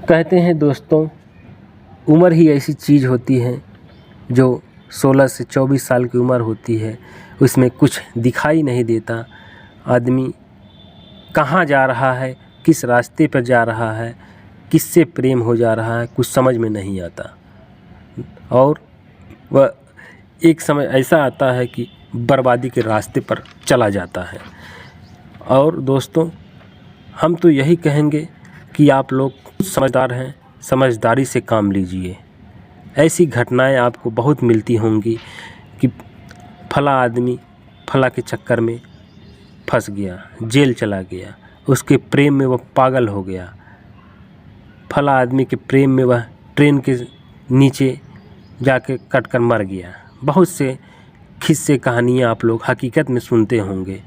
कहते हैं दोस्तों, उम्र ही ऐसी चीज़ होती है जो 16 से 24 साल की उम्र होती है, उसमें कुछ दिखाई नहीं देता। आदमी कहाँ जा रहा है, किस रास्ते पर जा रहा है, किससे प्रेम हो जा रहा है, कुछ समझ में नहीं आता। और वह एक समय ऐसा आता है कि बर्बादी के रास्ते पर चला जाता है। और दोस्तों, हम तो यही कहेंगे कि आप लोग समझदार हैं, समझदारी से काम लीजिए। ऐसी घटनाएं आपको बहुत मिलती होंगी कि फला आदमी फला के चक्कर में फंस गया, जेल चला गया, उसके प्रेम में वह पागल हो गया, फला आदमी के प्रेम में वह ट्रेन के नीचे जाके कट कर मर गया। बहुत से किस्से कहानियाँ आप लोग हकीकत में सुनते होंगे।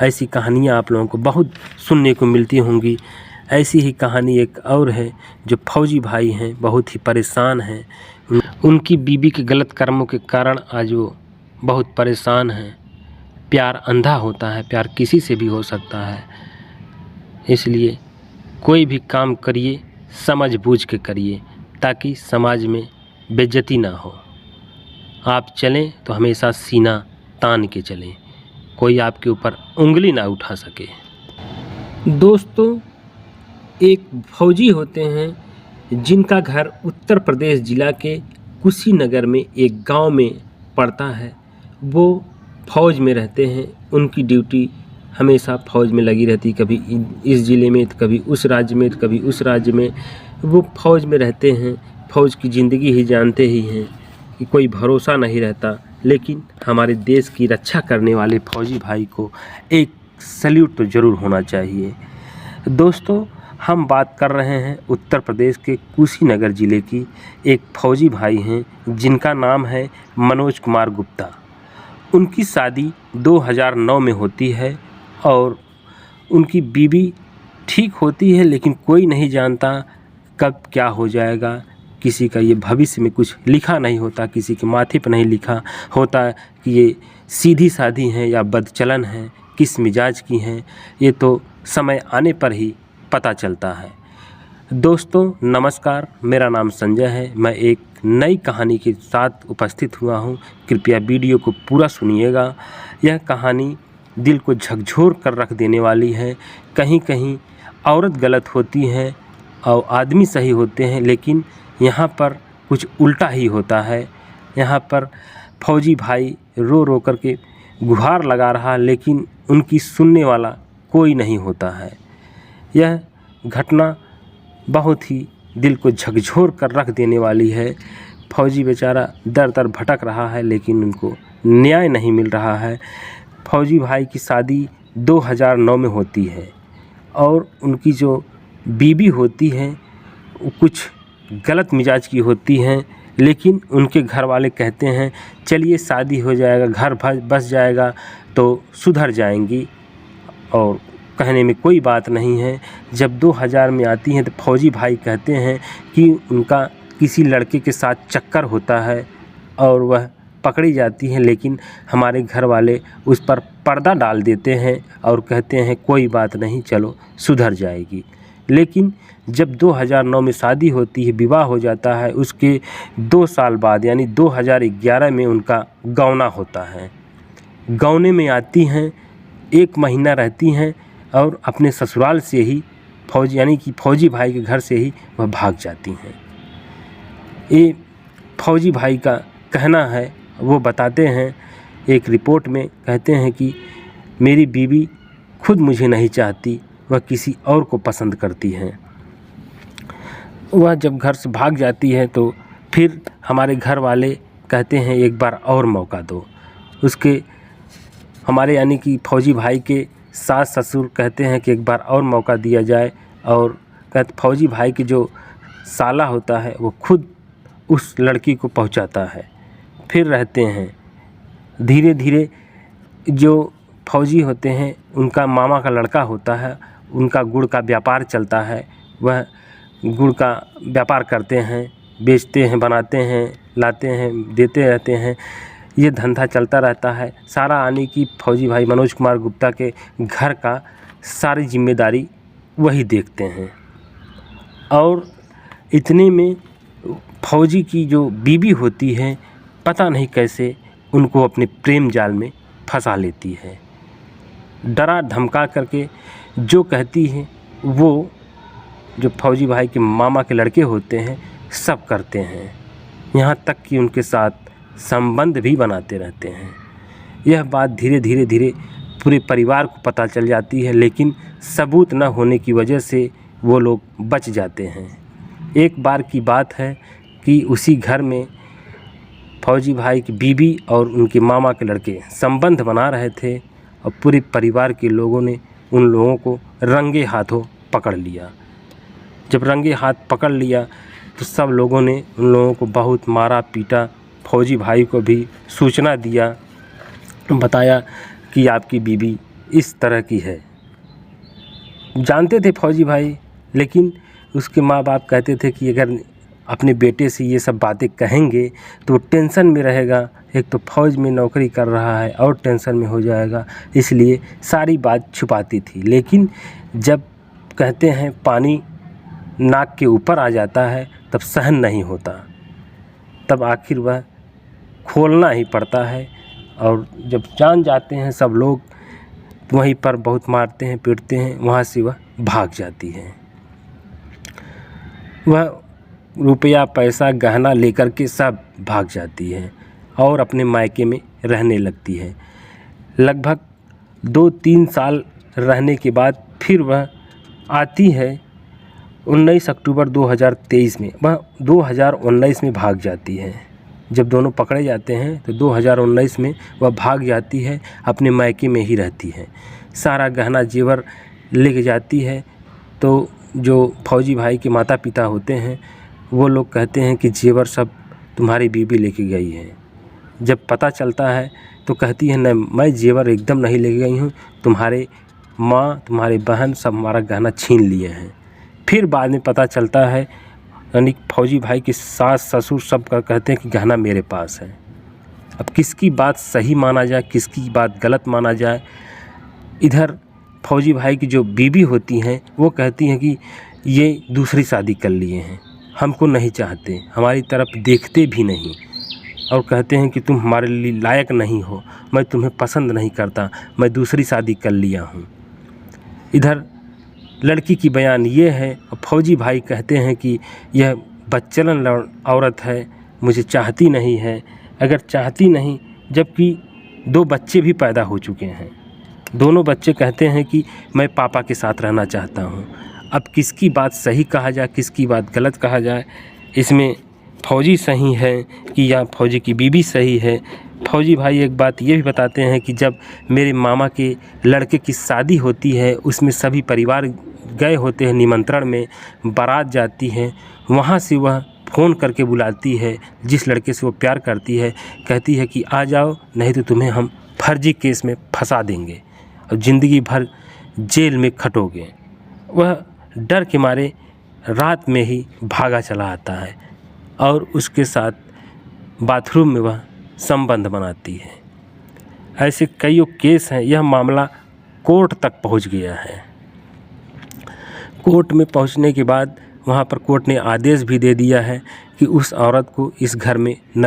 ऐसी कहानियाँ आप लोगों को बहुत सुनने को मिलती होंगी। ऐसी ही कहानी एक और है, जो फौजी भाई हैं, बहुत ही परेशान हैं। उनकी बीवी के गलत कर्मों के कारण आज वो बहुत परेशान हैं। प्यार अंधा होता है, प्यार किसी से भी हो सकता है। इसलिए कोई भी काम करिए समझ बूझ के करिए, ताकि समाज में बेइज्जती ना हो। आप चलें तो हमेशा सीना तान के चलें, कोई आपके ऊपर उंगली ना उठा सके। दोस्तों, एक फौजी होते हैं जिनका घर उत्तर प्रदेश ज़िला के कुशीनगर में एक गांव में पड़ता है। वो फ़ौज में रहते हैं, उनकी ड्यूटी हमेशा फ़ौज में लगी रहती, कभी इस ज़िले में तो कभी उस राज्य में तो कभी उस राज्य में। वो फ़ौज में रहते हैं। फ़ौज की ज़िंदगी ही जानते ही हैं कि कोई भरोसा नहीं रहता, लेकिन हमारे देश की रक्षा करने वाले फौजी भाई को एक सैल्यूट तो ज़रूर होना चाहिए। दोस्तों, हम बात कर रहे हैं उत्तर प्रदेश के कुशीनगर ज़िले की। एक फौजी भाई हैं जिनका नाम है मनोज कुमार गुप्ता। उनकी शादी 2009 में होती है और उनकी बीवी ठीक होती है, लेकिन कोई नहीं जानता कब क्या हो जाएगा। किसी का ये भविष्य में कुछ लिखा नहीं होता, किसी के माथे पर नहीं लिखा होता कि ये सीधी सादी हैं या बदचलन हैं, किस मिजाज की हैं। ये तो समय आने पर ही पता चलता है। दोस्तों नमस्कार, मेरा नाम संजय है। मैं एक नई कहानी के साथ उपस्थित हुआ हूँ। कृपया वीडियो को पूरा सुनिएगा। यह कहानी दिल को झकझोर कर रख देने वाली है। कहीं कहीं औरत गलत होती है और आदमी सही होते हैं, लेकिन यहाँ पर कुछ उल्टा ही होता है। यहाँ पर फौजी भाई रो रो कर के गुहार लगा रहा, लेकिन उनकी सुनने वाला कोई नहीं होता है। यह घटना बहुत ही दिल को झकझोर कर रख देने वाली है। फौजी बेचारा दर दर भटक रहा है, लेकिन उनको न्याय नहीं मिल रहा है। फौजी भाई की शादी 2009 में होती है और उनकी जो बीवी होती है वो कुछ गलत मिजाज की होती हैं, लेकिन उनके घर वाले कहते हैं चलिए शादी हो जाएगा, घर बस जाएगा तो सुधर जाएंगी, और कहने में कोई बात नहीं है। जब 2000 में आती हैं तो फौजी भाई कहते हैं कि उनका किसी लड़के के साथ चक्कर होता है और वह पकड़ी जाती हैं, लेकिन हमारे घर वाले उस पर पर्दा डाल देते हैं और कहते हैं कोई बात नहीं, चलो सुधर जाएगी। लेकिन जब 2009 में शादी होती है, विवाह हो जाता है, उसके 2 साल बाद यानी 2011 में उनका गौना होता है। गौने में आती हैं, 1 महीना रहती हैं और अपने ससुराल से ही फौजी यानी कि फौजी भाई के घर से ही वह भाग जाती हैं। ये फौजी भाई का कहना है, वो बताते हैं एक रिपोर्ट में, कहते हैं कि मेरी बीवी खुद मुझे नहीं चाहती, वह किसी और को पसंद करती हैं। वह जब घर से भाग जाती है तो फिर हमारे घर वाले कहते हैं एक बार और मौका दो। उसके हमारे यानी कि फौजी भाई के सास ससुर कहते हैं कि एक बार और मौका दिया जाए, और फौजी भाई की जो साला होता है वो खुद उस लड़की को पहुंचाता है। फिर रहते हैं धीरे धीरे। जो फौजी होते हैं उनका मामा का लड़का होता है, उनका गुड़ का व्यापार चलता है। वह गुड़ का व्यापार करते हैं, बेचते हैं, बनाते हैं, लाते हैं, देते रहते हैं। ये धंधा चलता रहता है। सारा आने की फौजी भाई मनोज कुमार गुप्ता के घर का सारी जिम्मेदारी वही देखते हैं। और इतने में फौजी की जो बीवी होती है पता नहीं कैसे उनको अपने प्रेम जाल में फंसा लेती है। डरा धमका करके जो कहती है वो जो फौजी भाई के मामा के लड़के होते हैं सब करते हैं, यहाँ तक कि उनके साथ संबंध भी बनाते रहते हैं। यह बात धीरे धीरे पूरे परिवार को पता चल जाती है, लेकिन सबूत न होने की वजह से वो लोग बच जाते हैं। एक बार की बात है कि उसी घर में फौजी भाई की बीवी और उनके मामा के लड़के संबंध बना रहे थे और पूरे परिवार के लोगों ने उन लोगों को रंगे हाथों पकड़ लिया। जब रंगे हाथ पकड़ लिया तो सब लोगों ने उन लोगों को बहुत मारा पीटा। फौजी भाई को भी सूचना दिया, बताया कि आपकी बीवी इस तरह की है। जानते थे फौजी भाई, लेकिन उसके माँ बाप कहते थे कि अगर अपने बेटे से ये सब बातें कहेंगे तो वो टेंशन में रहेगा, एक तो फ़ौज में नौकरी कर रहा है और टेंशन में हो जाएगा, इसलिए सारी बात छुपाती थी। लेकिन जब कहते हैं पानी नाक के ऊपर आ जाता है तब सहन नहीं होता, तब आखिर वह खोलना ही पड़ता है। और जब जान जाते हैं सब लोग, वहीं पर बहुत मारते हैं पीटते हैं, वहाँ से वह भाग जाती है। वह रुपया पैसा गहना लेकर के सब भाग जाती है और अपने मायके में रहने लगती है। लगभग 2-3 साल रहने के बाद फिर वह आती है 19 अक्टूबर 2023 में। वह 2019 में भाग जाती है। जब दोनों पकड़े जाते हैं तो 2019 में वह भाग जाती है, अपने मायके में ही रहती है। सारा गहना जेवर लेके जाती है। तो जो फौजी भाई के माता पिता होते हैं वो लोग कहते हैं कि जेवर सब तुम्हारी बीवी लेके गई है। जब पता चलता है तो कहती है, नहीं मैं जेवर एकदम नहीं लेके गई हूँ, तुम्हारे माँ तुम्हारे बहन सब हमारा गहना छीन लिए हैं। फिर बाद में पता चलता है, यानी फौजी भाई के सास ससुर सब का कहते हैं कि गहना मेरे पास है। अब किसकी बात सही माना जाए, किसकी बात गलत माना जाए। इधर फौजी भाई की जो बीवी होती हैं वो कहती हैं कि ये दूसरी शादी कर लिए हैं, हमको नहीं चाहते, हमारी तरफ देखते भी नहीं, और कहते हैं कि तुम हमारे लिए लायक नहीं हो, मैं तुम्हें पसंद नहीं करता, मैं दूसरी शादी कर लिया हूँ। इधर लड़की की बयान ये है और फौजी भाई कहते हैं कि यह बच्चलन औरत है, मुझे चाहती नहीं है। अगर चाहती नहीं, जबकि 2 बच्चे भी पैदा हो चुके हैं, दोनों बच्चे कहते हैं कि मैं पापा के साथ रहना चाहता हूँ। अब किसकी बात सही कहा जाए, किसकी बात गलत कहा जाए, इसमें फौजी सही है कि या फौजी की बीवी सही है। फौजी भाई एक बात ये भी बताते हैं कि जब मेरे मामा के लड़के की शादी होती है, उसमें सभी परिवार गए होते हैं निमंत्रण में, बारात जाती है, वहाँ से वह फ़ोन करके बुलाती है जिस लड़के से वो प्यार करती है, कहती है कि आ जाओ, नहीं तो तुम्हें हम फर्जी केस में फंसा देंगे और ज़िंदगी भर जेल में खटोगे। वह डर के मारे रात में ही भागा चला आता है और उसके साथ बाथरूम में वह संबंध बनाती है। ऐसे कई केस हैं। यह मामला कोर्ट तक पहुंच गया है। कोर्ट में पहुंचने के बाद वहां पर कोर्ट ने आदेश भी दे दिया है कि उस औरत को इस घर में न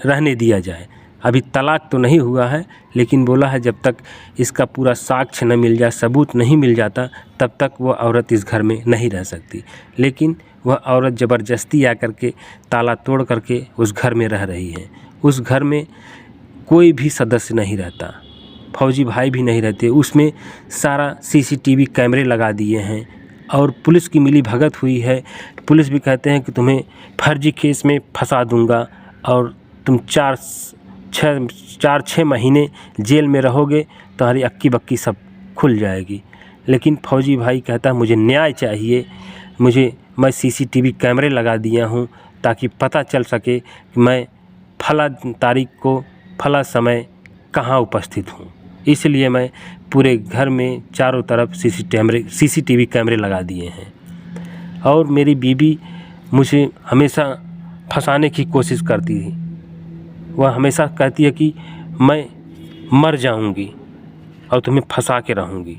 रहने दिया जाए। अभी तलाक तो नहीं हुआ है, लेकिन बोला है जब तक इसका पूरा साक्ष्य न मिल जाए, सबूत नहीं मिल जाता, तब तक वह औरत इस घर में नहीं रह सकती। लेकिन वह औरत ज़बरदस्ती आकर के ताला तोड़ करके उस घर में रह रही है। उस घर में कोई भी सदस्य नहीं रहता, फौजी भाई भी नहीं रहते। उसमें सारा CCTV कैमरे लगा दिए हैं और पुलिस की मिली भगत हुई है। पुलिस भी कहते हैं कि तुम्हें फर्जी केस में फंसा दूंगा और तुम 4-6 महीने जेल में रहोगे, तुम्हारी अक्की बक्की सब खुल जाएगी। लेकिन फौजी भाई कहता है मुझे न्याय चाहिए, मैं CCTV कैमरे लगा दिया हूँ ताकि पता चल सके कि मैं फला तारीख को फला समय कहाँ उपस्थित हूँ। इसलिए मैं पूरे घर में चारों तरफ CCTV कैमरे लगा दिए हैं। और मेरी बीवी मुझे हमेशा फंसाने की कोशिश करती थी। वह हमेशा कहती है कि मैं मर जाऊंगी और तुम्हें फंसा के रहूंगी।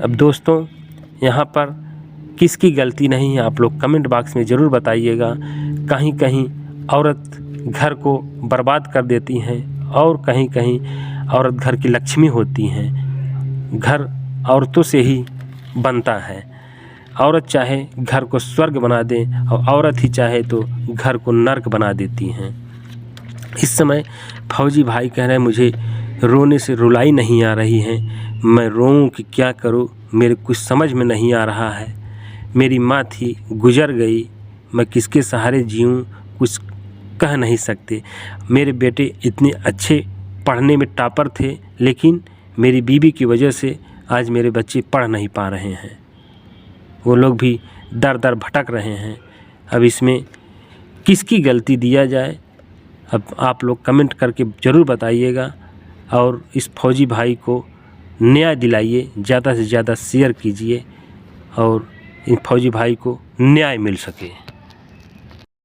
अब दोस्तों, यहाँ पर किसकी गलती नहीं है, आप लोग कमेंट बॉक्स में ज़रूर बताइएगा। कहीं कहीं औरत घर को बर्बाद कर देती हैं और कहीं कहीं औरत घर की लक्ष्मी होती हैं। घर औरतों से ही बनता है। औरत चाहे घर को स्वर्ग बना दे और औरत ही चाहे तो घर को नर्क बना देती हैं। इस समय फौजी भाई कह रहे हैं मुझे रोने से रुलाई नहीं आ रही है, मैं रोऊं कि क्या करूं, मेरे कुछ समझ में नहीं आ रहा है। मेरी माँ थी, गुजर गई, मैं किसके सहारे जीऊं, कुछ कह नहीं सकते। मेरे बेटे इतने अच्छे पढ़ने में टॉपर थे, लेकिन मेरी बीवी की वजह से आज मेरे बच्चे पढ़ नहीं पा रहे हैं। वो लोग भी दर दर भटक रहे हैं। अब इसमें किसकी गलती दिया जाए, अब आप लोग कमेंट करके ज़रूर बताइएगा और इस फौजी भाई को न्याय दिलाइए, ज़्यादा से ज़्यादा शेयर कीजिए और इन फौजी भाई को न्याय मिल सके।